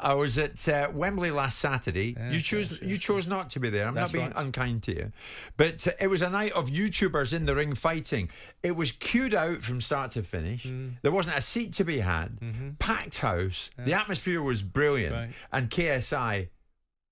I was at Wembley last Saturday. Yes, You chose not to be there. I'm not being unkind to you. But it was a night of YouTubers in the ring fighting. It was queued out from start to finish. There wasn't a seat to be had. Packed house. The atmosphere was brilliant. And KSI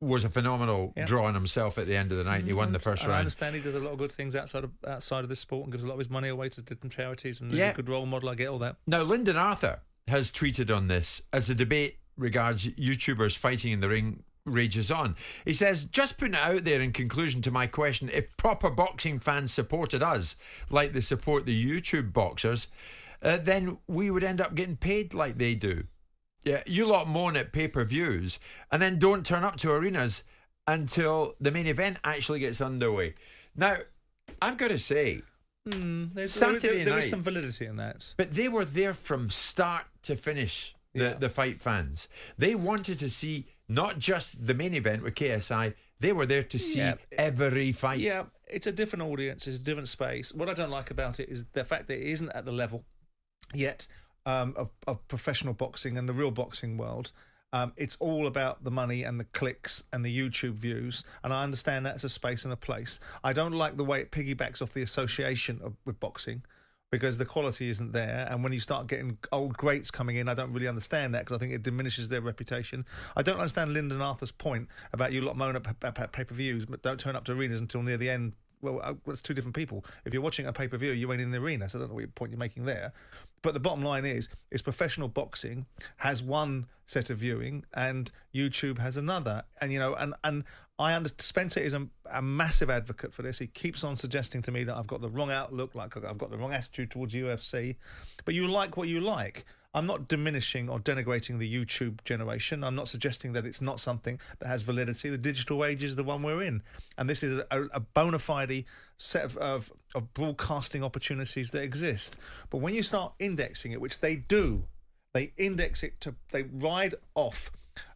was a phenomenal draw on himself at the end of the night. And he won the first round. I understand he does a lot of good things outside of this sport and gives a lot of his money away to different charities, and he's a good role model. I get all that. Now, Lyndon Arthur has tweeted on this as the debate regards YouTubers fighting in the ring rages on. He says, just putting it out there in conclusion to my question, if proper boxing fans supported us like they support the YouTube boxers, then we would end up getting paid like they do. Yeah, you lot moan at pay-per-views and then don't turn up to arenas until the main event actually gets underway. Now, I've got to say, Saturday night, there is some validity in that. But they were there from start to finish, the fight fans. They wanted to see not just the main event with KSI, they were there to see every fight. Yeah, it's a different audience, it's a different space. What I don't like about it is the fact that it isn't at the level yet of professional boxing and the real boxing world. It's all about the money and the clicks and the YouTube views, and I understand that's a space and a place. I don't like the way it piggybacks off the association with boxing, because the quality isn't there, and when you start getting old greats coming in, I don't really understand that, because I think it diminishes their reputation. I don't understand Lyndon Arthur's point about you lot moan at pay-per-views but don't turn up to arenas until near the end. Well, that's two different people. If you're watching a pay-per-view, you ain't in the arena, so I don't know what point you're making there. But the bottom line is professional boxing has one set of viewing and YouTube has another. And, you know, and I understand Spencer is a massive advocate for this. He keeps on suggesting to me that I've got the wrong outlook, like I've got the wrong attitude towards UFC. But you like what you like. I'm not diminishing or denigrating the YouTube generation. I'm not suggesting that it's not something that has validity. The digital age is the one we're in. And this is a bona fide set of broadcasting opportunities that exist. But when you start indexing it, which they do, they index it to, they ride off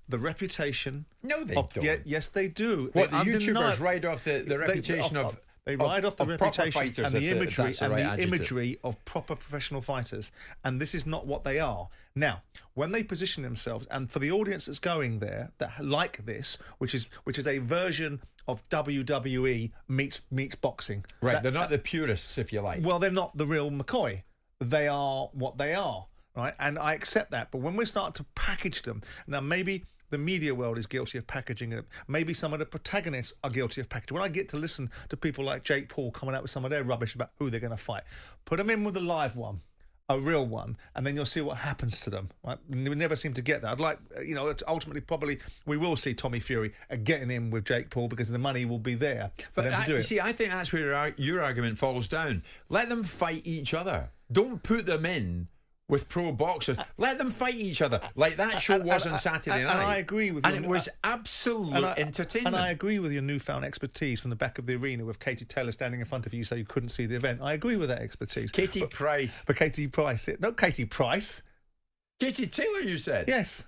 the reputation. No, they don't. Yes, they do. What, the YouTubers ride off the reputation of... They ride off the reputation and the imagery, of proper professional fighters, and this is not what they are. Now, when they position themselves, and for the audience that's going there that like this, which is a version of WWE meets boxing, right? They're not the purists, if you like. Well, they're not the real McCoy. They are what they are, right? And I accept that. But when we start to package them, now maybe the media world is guilty of packaging it. Maybe some of the protagonists are guilty of packaging. When I get to listen to people like Jake Paul coming out with some of their rubbish about who they're going to fight, put them in with a live one, a real one, and then you'll see what happens to them. Right? We never seem to get that. I'd like, you know, ultimately probably we will see Tommy Fury getting in with Jake Paul because the money will be there for them to do it. See, I think that's where your argument falls down. Let them fight each other. Don't put them in with pro boxers. Let them fight each other like that show was on Saturday night. And I agree with you. And it was absolute entertainment. And I agree with your newfound expertise from the back of the arena with Katie Taylor standing in front of you so you couldn't see the event. I agree with that expertise. Katie Price. But Katie Price. Not Katie Price. Katie Taylor, you said? Yes.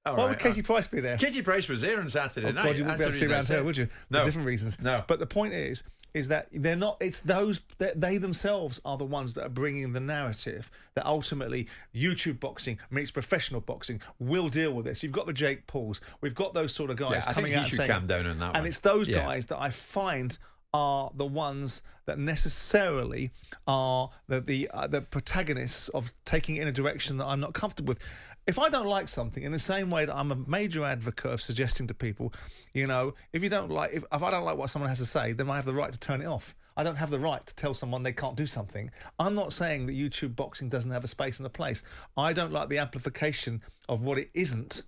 Why would Katie Price be there? Katie Price was there on Saturday night. God, you wouldn't be able to see around her, would you? No. For different reasons. No. But the point is that they're not, it's those, they themselves are the ones that are bringing the narrative that ultimately YouTube boxing meets professional boxing will deal with this. You've got the Jake Pauls. We've got those sort of guys coming out and saying... calm down on that one. And it's those guys that I find are the ones that necessarily are the protagonists of taking it in a direction that I'm not comfortable with. If I don't like something, in the same way that I'm a major advocate of suggesting to people, you know, if I don't like what someone has to say, then I have the right to turn it off. I don't have the right to tell someone they can't do something. I'm not saying that YouTube boxing doesn't have a space and a place. I don't like the amplification of what it isn't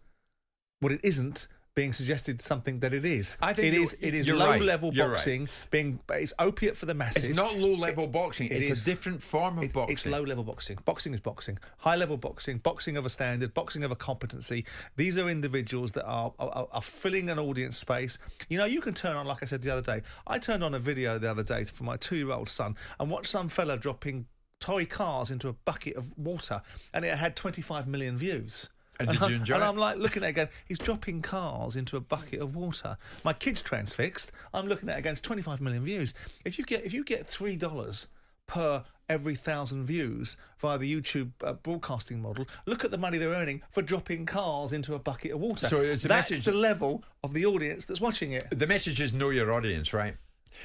being suggested something that it is. I think it is low-level boxing, it's opiate for the masses. It's not low-level boxing. It's a different form of boxing. It's low-level boxing. Boxing is boxing. High-level boxing, boxing of a standard, boxing of a competency. These are individuals that are filling an audience space. You know, you can turn on, like I said the other day, I turned on a video the other day for my 2-year-old son and watched some fella dropping toy cars into a bucket of water, and it had 25 million views. And did you enjoy it? And I'm like looking at it again, he's dropping cars into a bucket of water. My kid's transfixed. I'm looking at it against 25 million views. If you get $3 per every 1,000 views via the YouTube broadcasting model. Look at the money they're earning for dropping cars into a bucket of water. So that's the level of the audience that's watching it. The message is know your audience, right?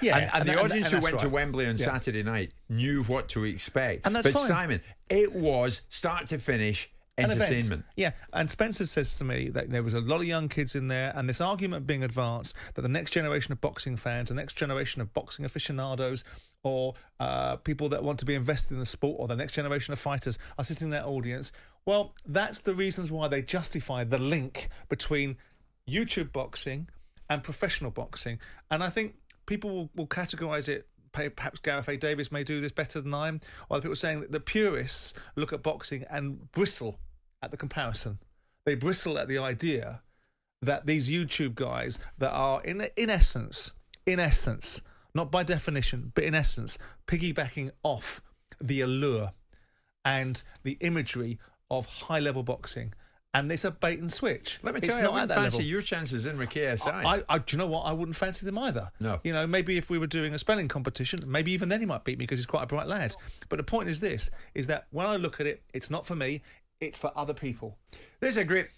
Yeah, and the audience who went to right. Wembley on Saturday night knew what to expect. And that's but fine. Simon, it was start to finish entertainment. Yeah, and Spencer says to me that there was a lot of young kids in there, and this argument being advanced that the next generation of boxing fans, the next generation of boxing aficionados, or people that want to be invested in the sport, or the next generation of fighters are sitting in that audience. Well, that's the reasons why they justify the link between YouTube boxing and professional boxing. And I think people will categorise it. Perhaps Gareth A. Davis may do this better than I am. Or people saying that the purists look at boxing and bristle at the comparison. They bristle at the idea that these YouTube guys that are in essence, not by definition, but in essence, piggybacking off the allure and the imagery of high-level boxing. And it's a bait and switch. Let me tell you, I wouldn't fancy your chances in with KSI. Do you know what? I wouldn't fancy them either. No. You know, maybe if we were doing a spelling competition, maybe even then he might beat me because he's quite a bright lad. But the point is this, is that when I look at it, it's not for me, it's for other people. There's a great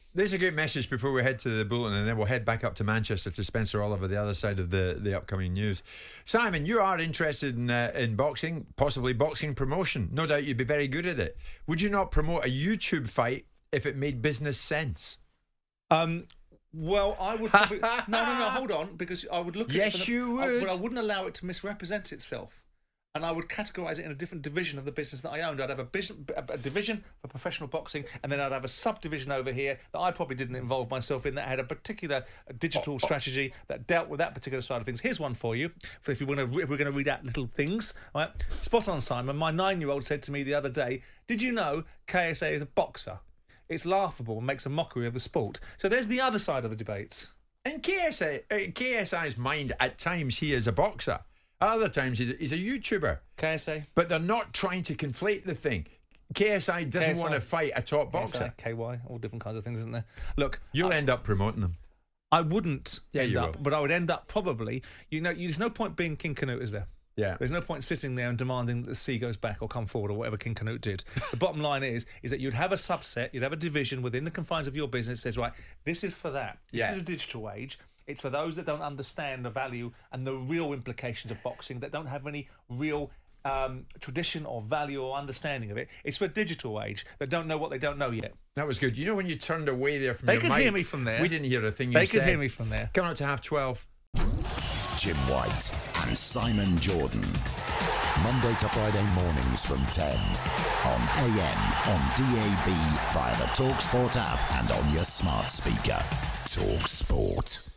message before we head to the bulletin, and then we'll head back up to Manchester to Spencer Oliver, the other side of the upcoming news. Simon, you are interested in boxing, possibly boxing promotion. No doubt you'd be very good at it. Would you not promote a YouTube fight if it made business sense? Well, I would probably... No, hold on, because I would look at it... Yes, you would. But I wouldn't allow it to misrepresent itself. And I would categorise it in a different division of the business that I owned. I'd have a division for professional boxing, and then I'd have a subdivision over here that I probably didn't involve myself in, that had a particular digital strategy that dealt with that particular side of things. Here's one for you, if we're going to read out little things. Right? Spot on, Simon. My 9-year-old said to me the other day, did you know KSA is a boxer? It's laughable and makes a mockery of the sport. So there's the other side of the debate. In KSI's mind, at times he is a boxer. At other times he's a YouTuber. KSA. But they're not trying to conflate the thing. KSI doesn't want to fight a top boxer. KY, all different kinds of things, isn't there? Look, you'll end up promoting them. I wouldn't end up, will. but I would end up probably, there's no point being King Canute, is there? Yeah. There's no point sitting there and demanding that the sea goes back or come forward or whatever King Canute did. The bottom line is that you'd have a subset, you'd have a division within the confines of your business that says, right, this is for that. This is a digital age. It's for those that don't understand the value and the real implications of boxing, that don't have any real tradition or value or understanding of it. It's for a digital age that don't know what they don't know yet. That was good. You know when you turned away there from your mic? They could hear me from there. We didn't hear a thing you said. They could hear me from there. Coming up to 12:30. Jim White and Simon Jordan. Monday to Friday mornings from 10. On AM, on DAB, via the talkSPORT app and on your smart speaker. talkSPORT.